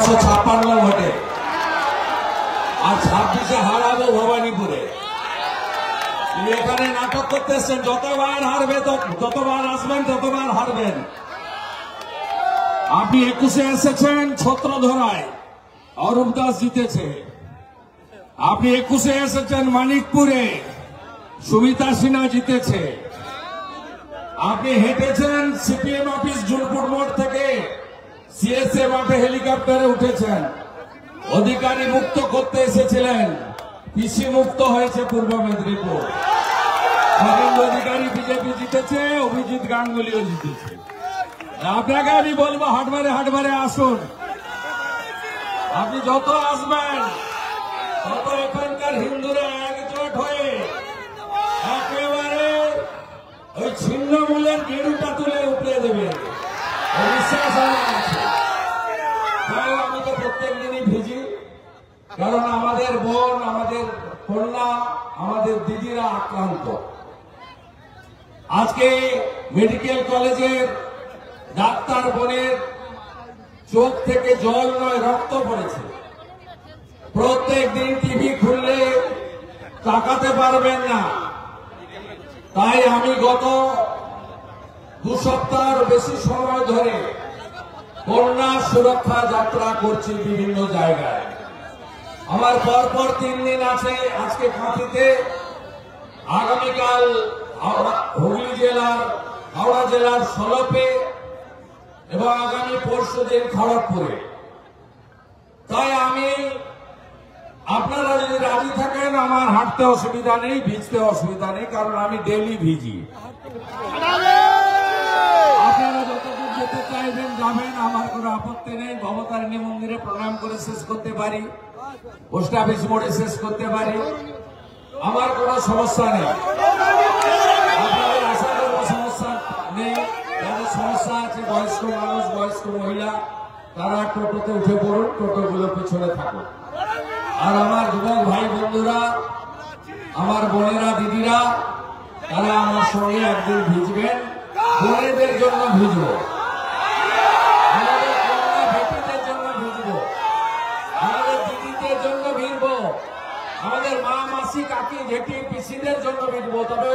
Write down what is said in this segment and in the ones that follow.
56 ভোটে আর 26-এ হারাবো ভবানীপুরে। এখানে নাটক করতে এসছেন, যতবার হারবে যতবার আসবেন ততবার হারবেন। আপনি 21-এ এসেছেন ছত্রধরায়, অরূপ দাস জিতেছে। আপনি 21-এ এসেছেন মানিকপুরে, সুমিতা সিনহা জিতেছে। আপনি হেঁটেছেন সিপিএম অফিস জুলপুর মোড় থেকে সিএসএ মাঠে হেলিকপ্টারে উঠেছেন। অধিকারী মুক্ত করতে এসেছিলেন, পিসি মুক্ত হয়েছে পূর্ব মেদিনীপুর। নরেন্দ্র অধিকারী বিজেপি জিতেছে, অভিজিৎ গাঙ্গুলিও জিতেছে। আপনাকে আমি বলবো হাটবারে হাটবারে আসুন। আপনি যত আসবেন তত এখানকার হিন্দুরা একজোট হয়ে একেবারে ওই ছিন্নমূলের গেরুটা তুলে উপড়ে দেবে, বিশ্বাস আমার আছে। আমি তো প্রত্যেক দিনই ভিজি, কারণ আমাদের বোন, আমাদের কন্যা, আমাদের দিদিরা আক্রান্ত। আজকে মেডিকেল কলেজের ডাক্তার বোনের চোখ থেকে জল নয় রক্ত পড়েছে। প্রত্যেক দিন টিভি খুললে তাকাতে পারবেন না। তাই আমি গত 2 সপ্তাহের বেশি সময় ধরে কন্যা সুরক্ষা যাত্রা করছি বিভিন্ন জায়গায়। আমার পরপর 3 দিন আছে, আজকে কাঁথিতে, আগামীকাল হুগলি জেলার হাওড়া জেলার সলপে এবং আগামী পরশু দিন খড়গপুরে। তাই আমি, আপনারা যদি রাজি থাকেন, আমার হাঁটতে অসুবিধা নেই, ভিজতে অসুবিধা নেই, কারণ আমি ডেইলি ভিজি। আপনারা যতদূর যেতে চাইবেন যাবেন, আমার কোনো আপত্তি নেই। ভবতারিণী মন্দিরে প্রণাম করে শেষ করতে পারি, পোস্ট অফিস মোড়ে শেষ করতে পারি, আমার কোনো সমস্যা নেই। আপনাদের আশা করবো সমস্যা নেই। যাদের সমস্যা আছে, বয়স্ক মানুষ, বয়স্ক মহিলা, তারা টোটোতে উঠে পড়ুন, টোটোগুলো পিছনে থাকুন। আর আমার যুবক ভাই বন্ধুরা, আমার বোনেরা, দিদিরা, তারা আমার সঙ্গে একদিন ভিজবেন। বোনেদের জন্য ভিজবো, আমাদের কন্যা বেটিদের জন্য ভিজবো, আমাদের দিদিদের জন্য ভিজবো, আমাদের মা, মাসি, কাকি, জেঠি, পিসিদের জন্য ভিজবো। তবে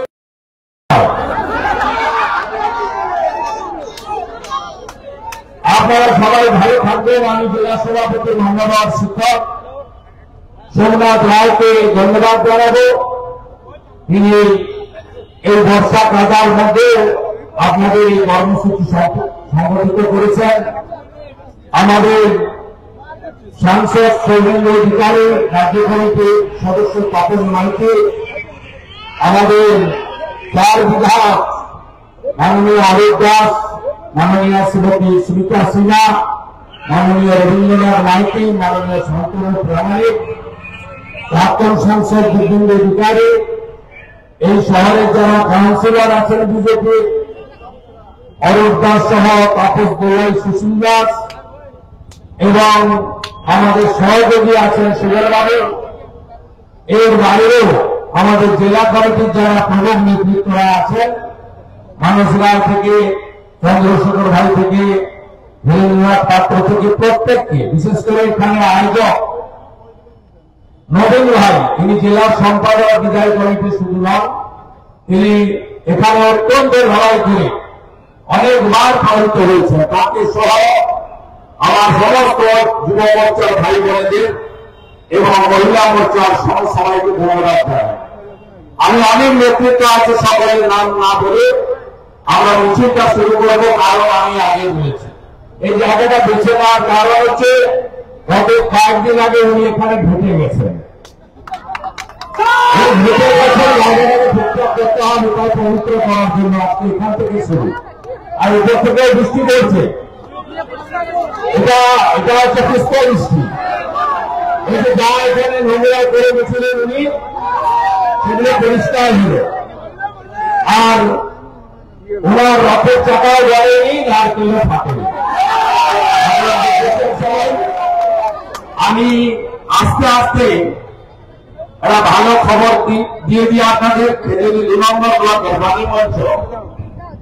আপনারা সবাই ভালো থাকবেন। আমি জেলা সভাপতি ধন্যবাদ শিক্ষক সোমনাথ রায়কে ধন্যবাদ জানাবো। তিনি এই বর্ষা কাদার মধ্যে আপনাদের এই কর্মসূচি সংগঠিত করেছেন। আমাদের সাংসদ সৌমেন্দ্র অধিকারী, রাজ্য কমিটির সদস্য তপন মাইতি, আমাদের 4 বিধায়ক মাননীয় অরূপ দাস, মাননীয় শ্রীমতী সুমিতা সিনহা, মাননীয় রবীন্দ্রনাথ মাইতি, মাননীয় শান্তনু প্রামাণিক, প্রাক্তন সাংসদ দিব্যেন্দু অধিকারী, এই শহরের যারা কাউন্সিলর আছেন বিজেপি, অরূপ দাস সহ তাপস দোলাই, সুশীল দাস, এবং আমাদের সহযোগী আছেন সুগর বাবু। এর বাইরেও আমাদের জেলা কমিটির যারা প্রধান নেতৃত্বরা আছেন, মানস রায় থেকে, চন্দ্রশেখর ভাই থেকে, ধীরেন্দ্রনাথ পাত্র থেকে, প্রত্যেককে, বিশেষ করে এখানে আয়োজক নবীন ভাই, তিনি জেলার সম্পাদক বিদায় কমিটি শুধু নন, তিনি এখানে অত্যন্ত লড়াই করে অনেকবার পালিত হয়েছে। তাকে সহ আমার সমস্ত যুব মোর্চার ভাই বোনেদের এবং মহিলা মোর্চার সবাইকে ধন্যবাদ জানাই। আমি অনেক নেতৃত্ব আছে, সকলের নাম না বলে আমরা মিছিলটা শুরু করবো, কারণ আমি আগে বলেছি এই জায়গাটা বেছে নেওয়ার কারণ হচ্ছে গত কয়েকদিন আগে উনি এখানে ভেটে গেছেন। ভেটে গেছেন, জায়গাটাকে ঠিকঠাক করতে হবে, তাই পবিত্র করার জন্য আজকে এখান থেকে শুরু। আর উপর থেকে বৃষ্টি পড়ছে, এটা হচ্ছে পুষ্প বৃষ্টি। এই যে যা এখানে নোংরা করে গেছিলেন উনি, সেগুলো পরিষ্কার হল। আর ওনার রথের চাকাও জড়েনি, নারকেলও ফাটেনি। আমি আস্তে আস্তে একটা ভালো খবর দিয়ে আপনাদের। খেজুরি 2 নম্বর ব্লকের বাণী মঞ্চ,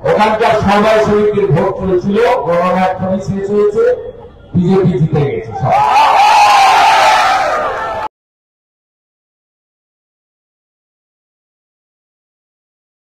ওখানকার সমবায় সমিতির ভোট চলেছিল, গণনা এখনই শেষ হয়েছে। বিজেপি জিতে গেছে সব।